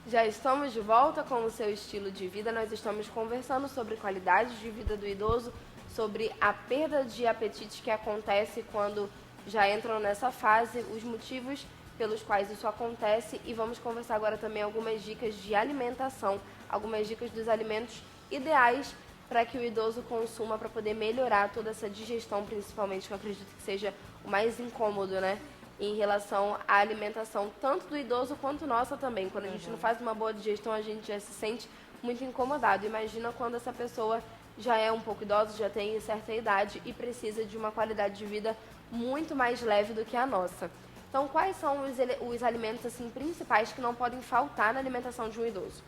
Já estamos de volta com o seu estilo de vida. Nós estamos conversando sobre qualidade de vida do idoso, sobre a perda de apetite que acontece quando já entram nessa fase, os motivos pelos quais isso acontece, e vamos conversar agora também algumas dicas de alimentação, algumas dicas dos alimentos ideais para que o idoso consuma para poder melhorar toda essa digestão, principalmente, que eu acredito que seja o mais incômodo, né? Em relação à alimentação, tanto do idoso quanto nossa também. Quando a gente não faz uma boa digestão, a gente já se sente muito incomodado. Imagina quando essa pessoa já é um pouco idosa, já tem certa idade e precisa de uma qualidade de vida muito mais leve do que a nossa. Então, quais são os alimentos assim, principais que não podem faltar na alimentação de um idoso?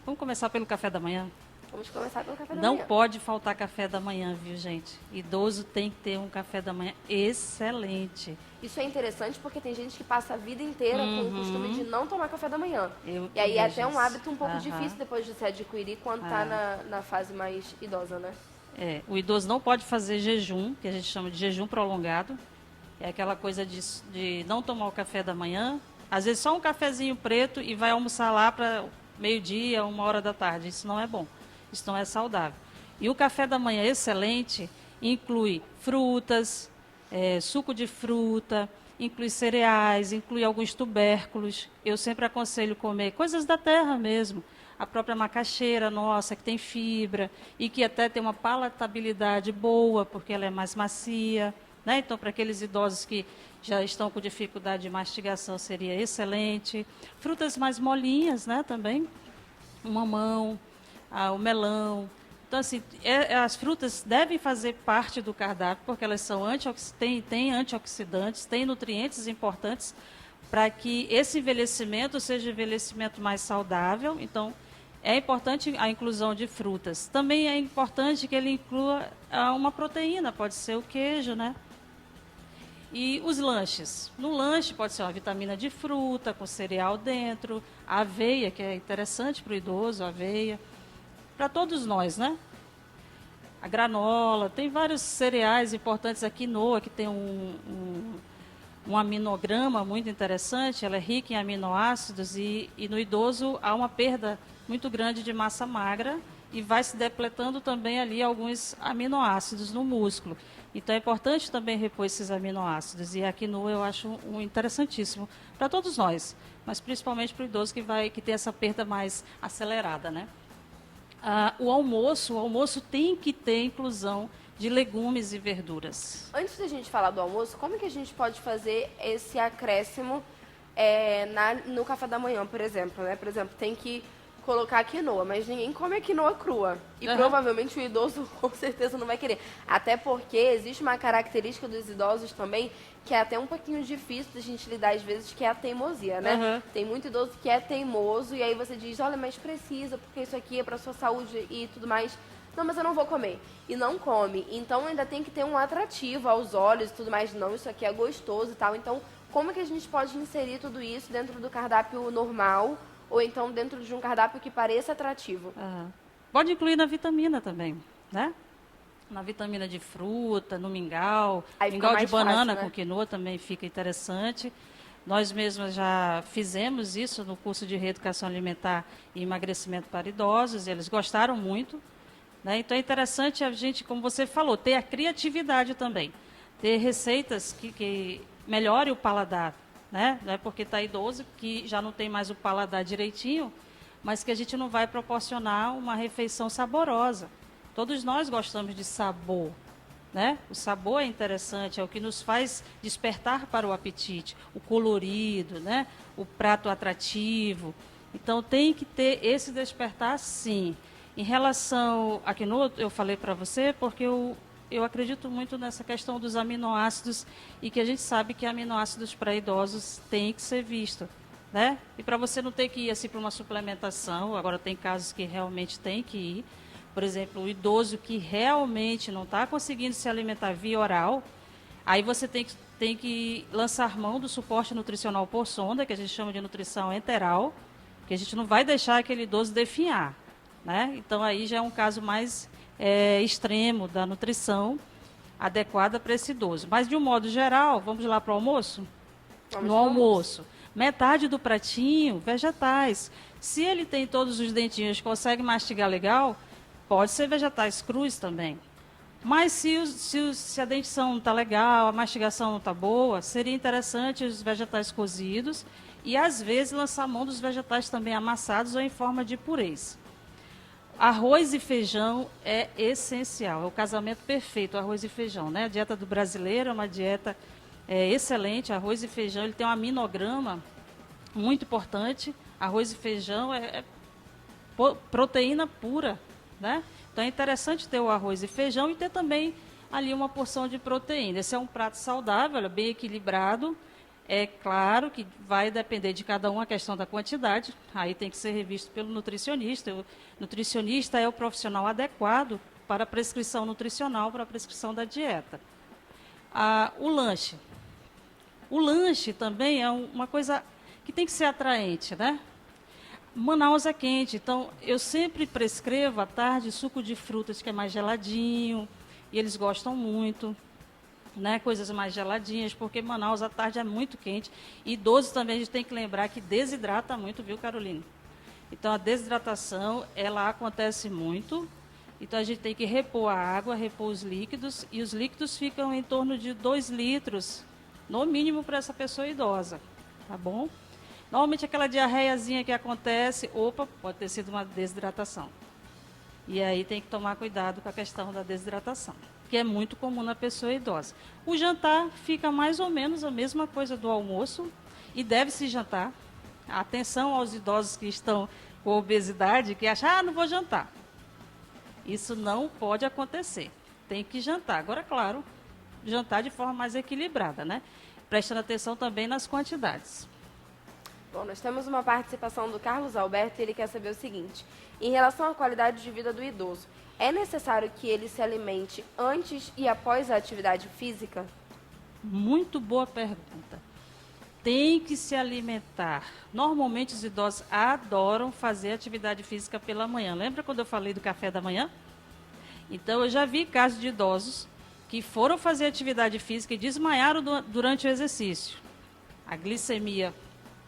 Vamos começar pelo café da manhã? Vamos começar pelo café da Não manhã. pode faltar café da manhã, viu, gente? Idoso tem que ter um café da manhã excelente. Isso é interessante porque tem gente que passa a vida inteira com o costume de não tomar café da manhã. E aí é até um hábito um pouco difícil depois de se adquirir quando está na fase mais idosa, né? O idoso não pode fazer jejum, que a gente chama de jejum prolongado. É aquela coisa de não tomar o café da manhã. Às vezes só um cafezinho preto e vai almoçar lá para meio-dia, 1h da tarde. Isso não é bom. Isso não é saudável. E o café da manhã excelente inclui frutas, suco de fruta, inclui cereais, inclui alguns tubérculos. Eu sempre aconselho comer coisas da terra mesmo. A própria macaxeira nossa, que tem fibra e que até tem uma palatabilidade boa, porque ela é mais macia, né? Então, para aqueles idosos que já estão com dificuldade de mastigação, seria excelente. Frutas mais molinhas, né, também. O mamão, o melão. Então, assim, as frutas devem fazer parte do cardápio, porque elas são têm antioxidantes, têm nutrientes importantes para que esse envelhecimento seja um envelhecimento mais saudável. Então, é importante a inclusão de frutas. Também é importante que ele inclua uma proteína, pode ser o queijo, né? E os lanches. No lanche pode ser uma vitamina de fruta, com cereal dentro, a aveia, que é interessante para o idoso, a aveia. Para todos nós, né? A granola, tem vários cereais importantes, a quinoa, que tem um aminograma muito interessante, ela é rica em aminoácidos e no idoso há uma perda muito grande de massa magra e vai se depletando também ali alguns aminoácidos no músculo. Então é importante também repor esses aminoácidos e a quinoa eu acho interessantíssimo para todos nós, mas principalmente para o idoso que tem essa perda mais acelerada, né? O almoço tem que ter inclusão de legumes e verduras. Antes da gente falar do almoço, como que a gente pode fazer esse acréscimo no café da manhã, por exemplo, né? Por exemplo, tem que colocar quinoa, mas ninguém come a quinoa crua. E provavelmente o idoso com certeza não vai querer. Até porque existe uma característica dos idosos também, que é até um pouquinho difícil da gente lidar às vezes, que é a teimosia, né? Tem muito idoso que é teimoso e aí você diz, olha, mas precisa, porque isso aqui é pra sua saúde e tudo mais. Não, mas eu não vou comer. E não come. Então ainda tem que ter um atrativo aos olhos e tudo mais. Não, isso aqui é gostoso e tal. Então, como que a gente pode inserir tudo isso dentro do cardápio normal ou então dentro de um cardápio que pareça atrativo? Pode incluir na vitamina também, né? Na vitamina de fruta, no mingau. Mingau de banana com quinoa também fica interessante. Nós mesmos já fizemos isso no curso de reeducação alimentar e emagrecimento para idosos. Eles gostaram muito. Né? Então é interessante a gente, como você falou, ter a criatividade também. Ter receitas que melhorem o paladar. Né? Não é porque está idoso que já não tem mais o paladar direitinho, mas que a gente não vai proporcionar uma refeição saborosa. Todos nós gostamos de sabor. Né? O sabor é interessante, é o que nos faz despertar para o apetite, o colorido, né? O prato atrativo. Então tem que ter esse despertar, sim. Em relação a quinoa, eu falei para você, porque eu acredito muito nessa questão dos aminoácidos e que a gente sabe que aminoácidos para idosos tem que ser visto. Né? E para você não ter que ir assim, para uma suplementação, agora tem casos que realmente tem que ir. Por exemplo, o idoso que realmente não está conseguindo se alimentar via oral, aí você tem que lançar mão do suporte nutricional por sonda, que a gente chama de nutrição enteral, que a gente não vai deixar aquele idoso definhar. Né? Então, aí já é um caso mais extremo da nutrição adequada para esse idoso. Mas, de um modo geral, vamos lá para o almoço? No almoço. Metade do pratinho, vegetais. Se ele tem todos os dentinhos, consegue mastigar legal, pode ser vegetais crus também. Mas se a dentição não está legal, a mastigação não está boa, seria interessante os vegetais cozidos e, às vezes, lançar mão dos vegetais também amassados ou em forma de purês. Arroz e feijão é essencial, é o casamento perfeito, arroz e feijão, né? A dieta do brasileiro é uma dieta excelente, arroz e feijão, ele tem um aminograma muito importante, arroz e feijão é proteína pura, né? Então é interessante ter o arroz e feijão e ter também ali uma porção de proteína. Esse é um prato saudável, bem equilibrado. É claro que vai depender de cada um a questão da quantidade, aí tem que ser revisto pelo nutricionista. O nutricionista é o profissional adequado para a prescrição nutricional, para a prescrição da dieta. O lanche. O lanche também é uma coisa que tem que ser atraente, né? Manaus é quente, então eu sempre prescrevo à tarde suco de frutas que é mais geladinho, e eles gostam muito. Né, coisas mais geladinhas, porque Manaus à tarde é muito quente. E idosos também a gente tem que lembrar que desidrata muito, viu, Carolina? Então a desidratação, ela acontece muito. Então a gente tem que repor a água, repor os líquidos, e os líquidos ficam em torno de 2 litros, no mínimo para essa pessoa idosa, tá bom? Normalmente aquela diarreiazinha que acontece, pode ter sido uma desidratação. E aí tem que tomar cuidado com a questão da desidratação, que é muito comum na pessoa idosa. O jantar fica mais ou menos a mesma coisa do almoço e deve-se jantar. Atenção aos idosos que estão com obesidade, que acham, não vou jantar. Isso não pode acontecer. Tem que jantar. Agora, claro, jantar de forma mais equilibrada, né? Prestando atenção também nas quantidades. Bom, nós temos uma participação do Carlos Alberto e ele quer saber o seguinte. Em relação à qualidade de vida do idoso, é necessário que ele se alimente antes e após a atividade física? Muito boa pergunta. Tem que se alimentar. Normalmente os idosos adoram fazer atividade física pela manhã. Lembra quando eu falei do café da manhã? Então eu já vi casos de idosos que foram fazer atividade física e desmaiaram durante o exercício. A glicemia,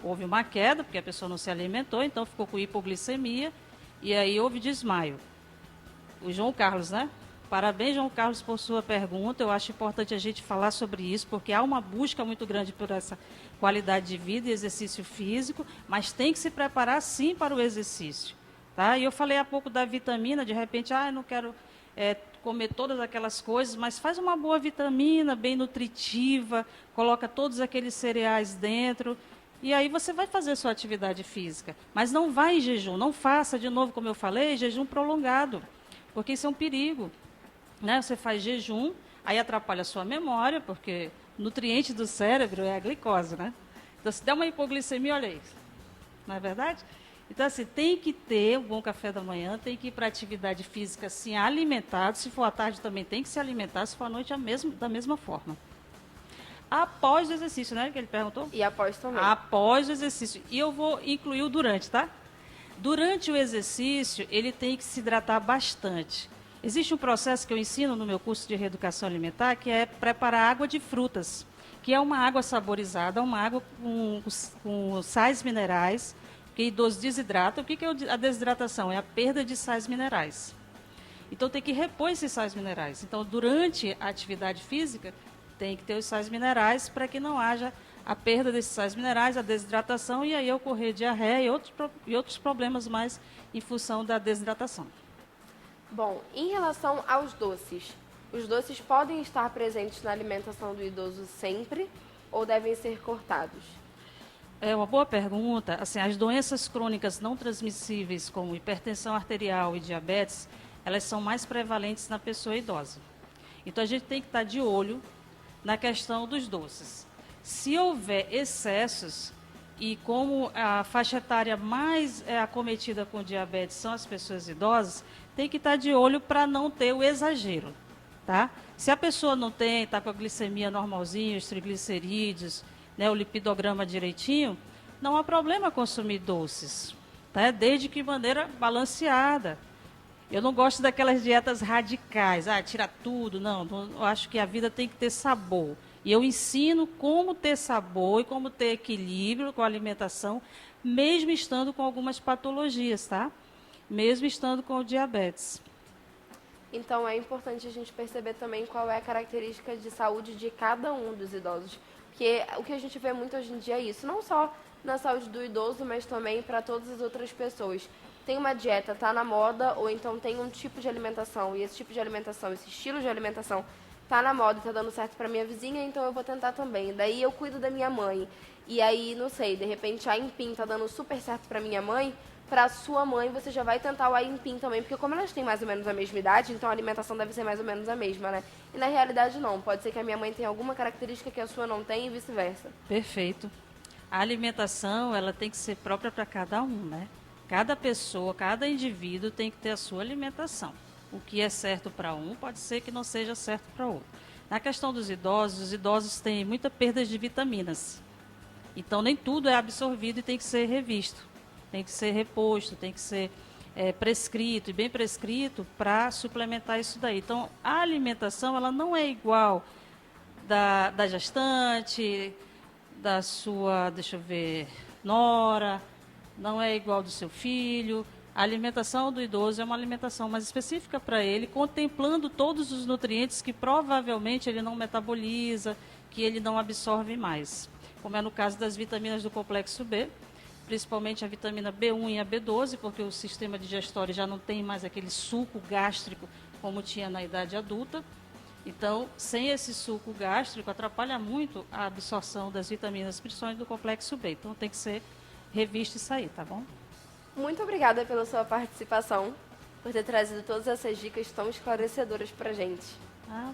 houve uma queda, porque a pessoa não se alimentou, então ficou com hipoglicemia e aí houve desmaio. O João Carlos, né? Parabéns, João Carlos, por sua pergunta. Eu acho importante a gente falar sobre isso, porque há uma busca muito grande por essa qualidade de vida e exercício físico, mas tem que se preparar, sim, para o exercício. Tá? E eu falei há pouco da vitamina, de repente, eu não quero comer todas aquelas coisas, mas faz uma boa vitamina, bem nutritiva, coloca todos aqueles cereais dentro, e aí você vai fazer sua atividade física. Mas não vá em jejum, não faça, de novo, como eu falei, jejum prolongado, porque isso é um perigo. Né? Você faz jejum, aí atrapalha a sua memória, porque o nutriente do cérebro é a glicose, né? Então, se der uma hipoglicemia, olha isso. Não é verdade? Então, assim, tem que ter um bom café da manhã, tem que ir para atividade física, assim, alimentado. Se for à tarde, também tem que se alimentar. Se for à noite, da mesma forma. Após o exercício, né? Que ele perguntou? E após também. Após o exercício. E eu vou incluir o durante, tá? Durante o exercício, ele tem que se hidratar bastante. Existe um processo que eu ensino no meu curso de reeducação alimentar, que é preparar água de frutas, que é uma água saborizada, uma água com sais minerais, que idoso desidrata. O que é a desidratação? É a perda de sais minerais. Então, tem que repor esses sais minerais. Então, durante a atividade física, tem que ter os sais minerais para que não haja a perda desses sais minerais, a desidratação, e aí ocorrer diarreia e outros problemas mais em função da desidratação. Bom, em relação aos doces, os doces podem estar presentes na alimentação do idoso sempre ou devem ser cortados? É uma boa pergunta. Assim, as doenças crônicas não transmissíveis, como hipertensão arterial e diabetes, elas são mais prevalentes na pessoa idosa. Então, a gente tem que estar de olho na questão dos doces. Se houver excessos, e como a faixa etária mais acometida com diabetes são as pessoas idosas, tem que estar de olho para não ter o exagero, tá? Se a pessoa não tem, está com a glicemia normalzinha, os triglicerídeos, né, o lipidograma direitinho, não há problema consumir doces, tá? Desde que de maneira balanceada. Eu não gosto daquelas dietas radicais, tira tudo, não, eu acho que a vida tem que ter sabor. E eu ensino como ter sabor e como ter equilíbrio com a alimentação, mesmo estando com algumas patologias, tá? Mesmo estando com o diabetes. Então, é importante a gente perceber também qual é a característica de saúde de cada um dos idosos. Porque o que a gente vê muito hoje em dia é isso, não só na saúde do idoso, mas também para todas as outras pessoas. Tem uma dieta, tá na moda, ou então tem um tipo de alimentação, e esse tipo de alimentação, esse estilo de alimentação tá na moda e tá dando certo para minha vizinha, então eu vou tentar também. Daí eu cuido da minha mãe. E aí, não sei, de repente a Empim tá dando super certo para minha mãe, para sua mãe você já vai tentar o Aimpim também, porque como elas têm mais ou menos a mesma idade, então a alimentação deve ser mais ou menos a mesma, né? E na realidade não, pode ser que a minha mãe tenha alguma característica que a sua não tem e vice-versa. Perfeito. A alimentação, ela tem que ser própria para cada um, né? Cada pessoa, cada indivíduo tem que ter a sua alimentação. O que é certo para um pode ser que não seja certo para outro. Na questão dos idosos, os idosos têm muita perda de vitaminas. Então, nem tudo é absorvido e tem que ser revisto. Tem que ser reposto, tem que ser prescrito, e bem prescrito, para suplementar isso daí. Então, a alimentação, ela não é igual da gestante, da sua, deixa eu ver, nora, não é igual do seu filho. A alimentação do idoso é uma alimentação mais específica para ele, contemplando todos os nutrientes que provavelmente ele não metaboliza, que ele não absorve mais. Como é no caso das vitaminas do complexo B, principalmente a vitamina B1 e a B12, porque o sistema digestório já não tem mais aquele suco gástrico como tinha na idade adulta. Então, sem esse suco gástrico, atrapalha muito a absorção das vitaminas, principalmente do complexo B. Então, tem que ser revisto e sair, tá bom? Muito obrigada pela sua participação, por ter trazido todas essas dicas tão esclarecedoras pra gente.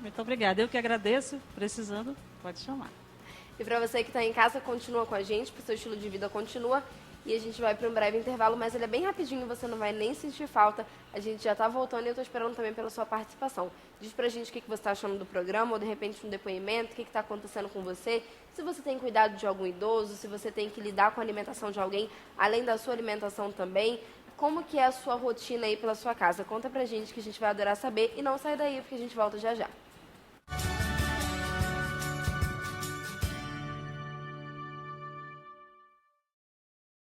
Muito obrigada. Eu que agradeço. Precisando, pode chamar. E para você que está em casa, continua com a gente, para o seu estilo de vida continua. E a gente vai para um breve intervalo, mas ele é bem rapidinho, você não vai nem sentir falta. A gente já está voltando e eu estou esperando também pela sua participação. Diz pra gente o que você está achando do programa, ou de repente um depoimento, o que está acontecendo com você. Se você tem cuidado de algum idoso, se você tem que lidar com a alimentação de alguém, além da sua alimentação também. Como que é a sua rotina aí pela sua casa? Conta pra gente que a gente vai adorar saber e não sai daí porque a gente volta já já.